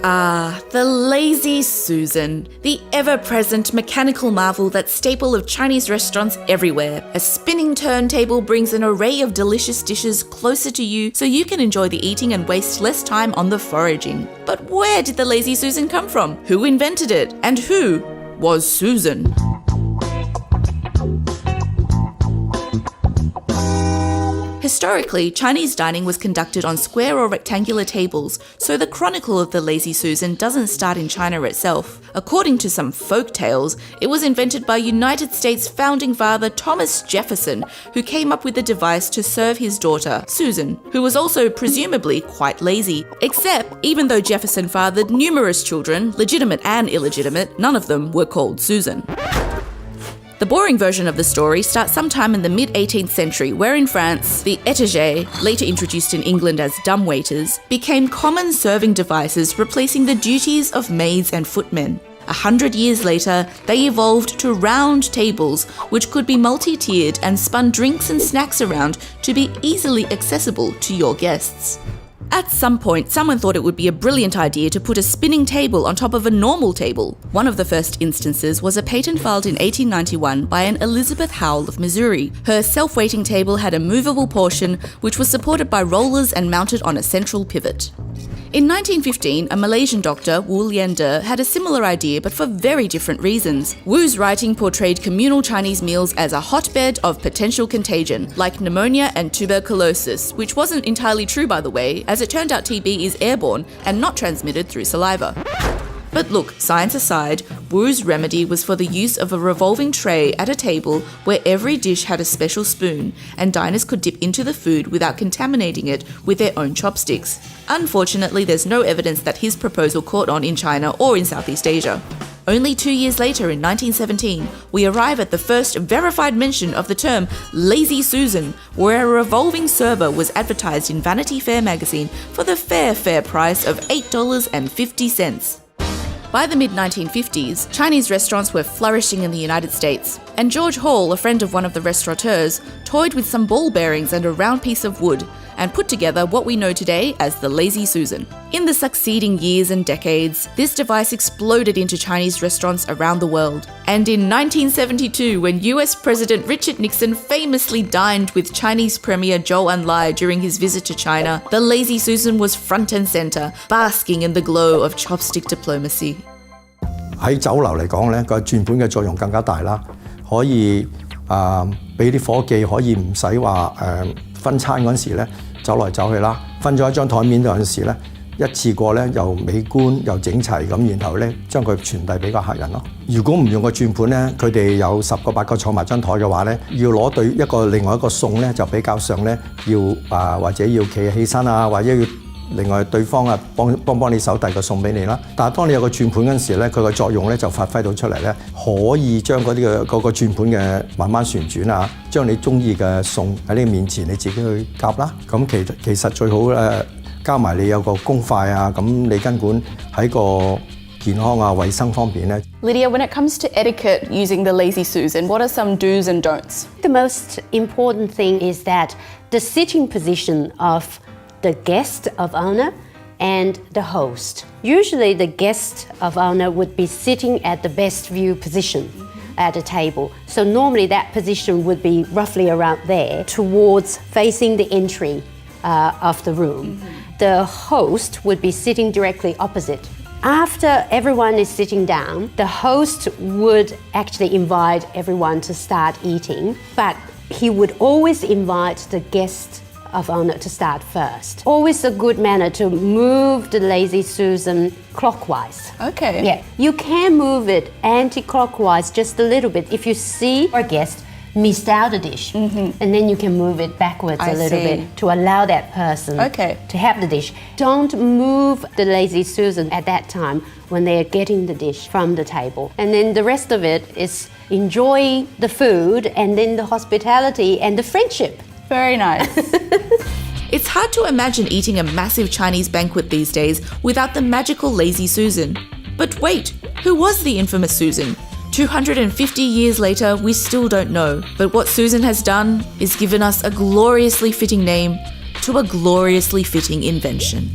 Ah, the lazy Susan, the ever-present mechanical marvel that's staple of Chinese restaurants everywhere. A spinning turntable brings an array of delicious dishes closer to you so you can enjoy the eating and waste less time on the foraging. But where did the lazy Susan come from? Who invented it? And who was Susan? Historically, Chinese dining was conducted on square or rectangular tables, so the chronicle of the lazy Susan doesn't start in China itself. According to some folk tales, it was invented by United States founding father Thomas Jefferson, who came up with the device to serve his daughter, Susan, who was also presumably quite lazy. Except, even though Jefferson fathered numerous children, legitimate and illegitimate, none of them were called Susan. The boring version of the story starts sometime in the mid-18th century, where in France, the étagères, later introduced in England as dumbwaiters, became common serving devices replacing the duties of maids and footmen. 100 years later, they evolved to round tables, which could be multi-tiered and spun drinks and snacks around to be easily accessible to your guests. At some point, someone thought it would be a brilliant idea to put a spinning table on top of a normal table. One of the first instances was a patent filed in 1891 by an Elizabeth Howell of Missouri. Her self-weighting table had a movable portion which was supported by rollers and mounted on a central pivot. In 1915, a Malaysian doctor, Wu Liande, had a similar idea but for very different reasons. Wu's writing portrayed communal Chinese meals as a hotbed of potential contagion, like pneumonia and tuberculosis, which wasn't entirely true by the way, as it turned out TB is airborne and not transmitted through saliva. But look, science aside, Wu's remedy was for the use of a revolving tray at a table where every dish had a special spoon and diners could dip into the food without contaminating it with their own chopsticks. Unfortunately, there's no evidence that his proposal caught on in China or in Southeast Asia. Only 2 years later, in 1917, we arrive at the first verified mention of the term Lazy Susan, where a revolving server was advertised in Vanity Fair magazine for the fair price of $8.50. By the mid-1950s, Chinese restaurants were flourishing in the United States, and George Hall, a friend of one of the restaurateurs, toyed with some ball bearings and a round piece of wood, and put together what we know today as the Lazy Susan. In the succeeding years and decades, this device exploded into Chinese restaurants around the world. And in 1972, when US President Richard Nixon famously dined with Chinese Premier Zhou Enlai during his visit to China, the Lazy Susan was front and center, basking in the glow of chopstick diplomacy. 喺酒樓嚟講咧，個轉盤嘅作用更加大啦，可以俾啲夥計可以唔使話分餐嗰陣時咧走來走去啦，分咗一張台面嗰陣時咧，一次過咧又美觀又整齊咁，然後咧將佢傳遞俾個客人咯。如果唔用個轉盤咧，佢哋有10個8個坐埋張台嘅話咧，要攞對另外一個餸咧就比較上咧要或者要企起身啊，或者要。另外對方幫你手遞個餸俾你啦，但係當你有個轉盤嗰陣時咧，佢個作用咧就發揮到出嚟咧，可以將嗰個轉盤嘅慢慢旋轉啊，將你中意嘅餸喺你面前你自己去夾啦。咁其實最好加埋你有個公筷啊，咁你根本喺個健康啊、衞生方面咧。Lydia, when it comes to etiquette using the Lazy Susan, what are some do's and don'ts? The most important thing is that the sitting position of the guest of honor and the host. Usually the guest of honor would be sitting at the best view position at a table. So normally that position would be roughly around there towards facing the entry of the room. The host would be sitting directly opposite. After everyone is sitting down, the host would actually invite everyone to start eating, but he would always invite the guest of honor to start first. Always a good manner to move the Lazy Susan clockwise. Okay. Yeah, you can move it anti-clockwise just a little bit if you see a guest missed out a dish, and then you can move it backwards a little bit to allow that person to have the dish. Don't move the Lazy Susan at that time when they're getting the dish from the table. And then the rest of it is enjoy the food and then the hospitality and the friendship. Very nice. It's hard to imagine eating a massive Chinese banquet these days without the magical Lazy Susan. But wait, who was the infamous Susan? 250 years later, we still don't know. But what Susan has done is given us a gloriously fitting name to a gloriously fitting invention.